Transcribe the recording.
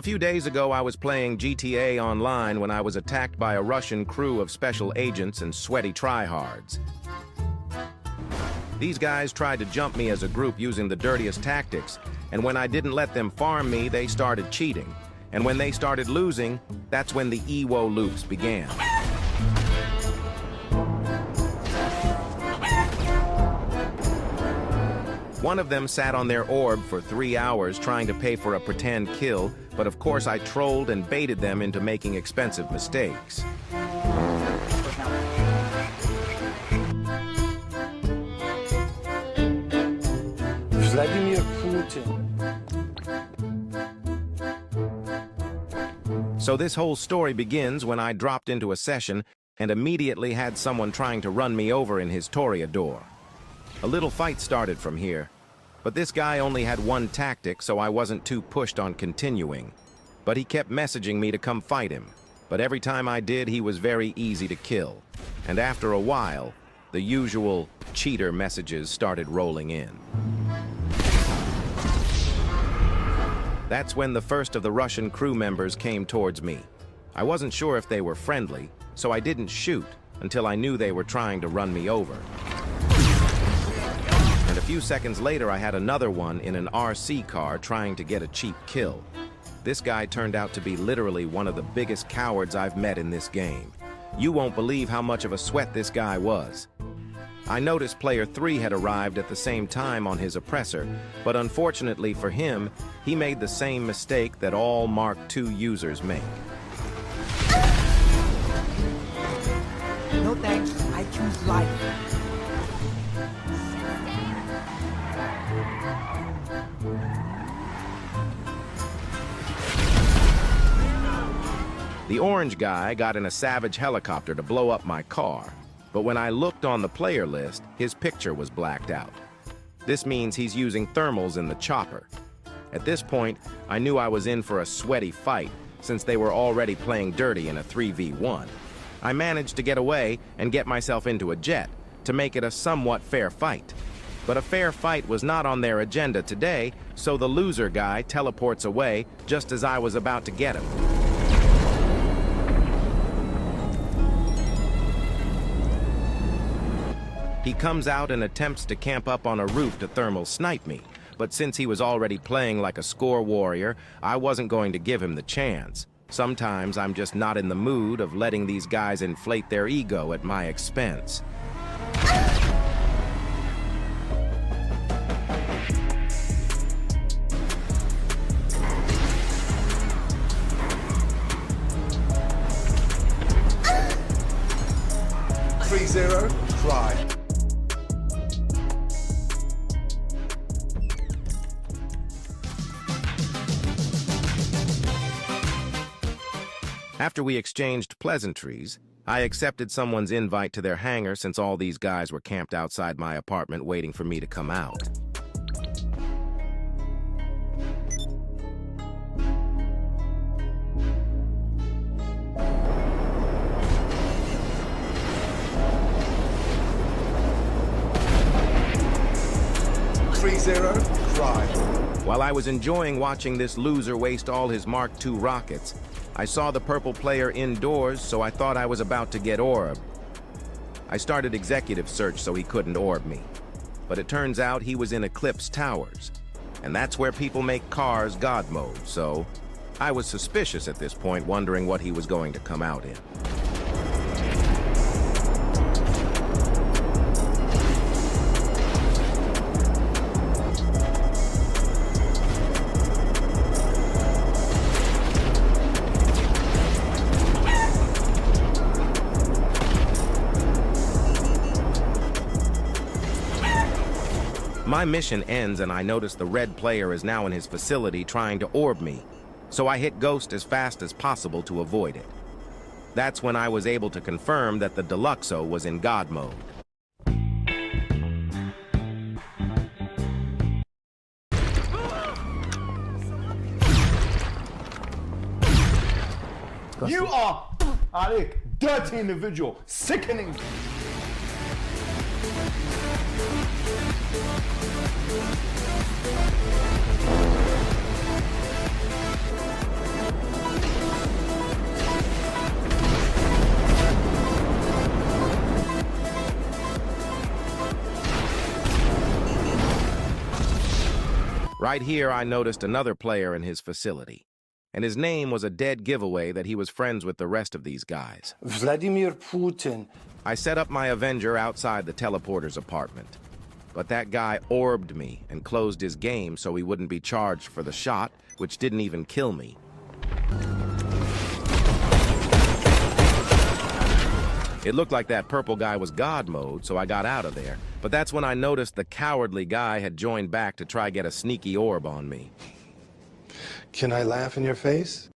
A few days ago, I was playing GTA Online when I was attacked by a Russian crew of special agents and sweaty tryhards. These guys tried to jump me as a group using the dirtiest tactics, and when I didn't let them farm me, they started cheating. And when they started losing, that's when the EWO loops began. One of them sat on their orb for 3 hours trying to pay for a pretend kill, but of course I trolled and baited them into making expensive mistakes. Vladimir Putin. So this whole story begins when I dropped into a session and immediately had someone trying to run me over in his Toreador. A little fight started from here, but this guy only had one tactic, so I wasn't too pushed on continuing. But he kept messaging me to come fight him, but every time I did, he was very easy to kill. And after a while, the usual cheater messages started rolling in. That's when the first of the Russian crew members came towards me. I wasn't sure if they were friendly, so I didn't shoot until I knew they were trying to run me over. And a few seconds later, I had another one in an RC car trying to get a cheap kill. This guy turned out to be literally one of the biggest cowards I've met in this game. You won't believe how much of a sweat this guy was. I noticed player 3 had arrived at the same time on his oppressor, but unfortunately for him, he made the same mistake that all Mark II users make. No thanks, I choose life. The orange guy got in a Savage helicopter to blow up my car, but when I looked on the player list, his picture was blacked out. This means he's using thermals in the chopper. At this point, I knew I was in for a sweaty fight, since they were already playing dirty in a 3v1. I managed to get away and get myself into a jet to make it a somewhat fair fight. But a fair fight was not on their agenda today, so the loser guy teleports away just as I was about to get him. He comes out and attempts to camp up on a roof to thermal snipe me, but since he was already playing like a score warrior, I wasn't going to give him the chance. Sometimes I'm just not in the mood of letting these guys inflate their ego at my expense. Try. After we exchanged pleasantries, I accepted someone's invite to their hangar since all these guys were camped outside my apartment waiting for me to come out. Cry. While I was enjoying watching this loser waste all his Mark II rockets, I saw the purple player indoors, so I thought I was about to get orbed. I started executive search so he couldn't orb me. But it turns out he was in Eclipse Towers, and that's where people make cars God mode, so I was suspicious at this point, wondering what he was going to come out in. My mission ends and I notice the red player is now in his facility trying to orb me, so I hit Ghost as fast as possible to avoid it. That's when I was able to confirm that the Deluxo was in God mode. You are, Alec, dirty individual, sickening. Right here, I noticed another player in his facility, and his name was a dead giveaway that he was friends with the rest of these guys. Vladimir Putin. I set up my Avenger outside the teleporter's apartment, but that guy orbed me and closed his game so he wouldn't be charged for the shot, which didn't even kill me. It looked like that purple guy was God mode, so I got out of there. But that's when I noticed the cowardly guy had joined back to try get a sneaky orb on me. Can I laugh in your face?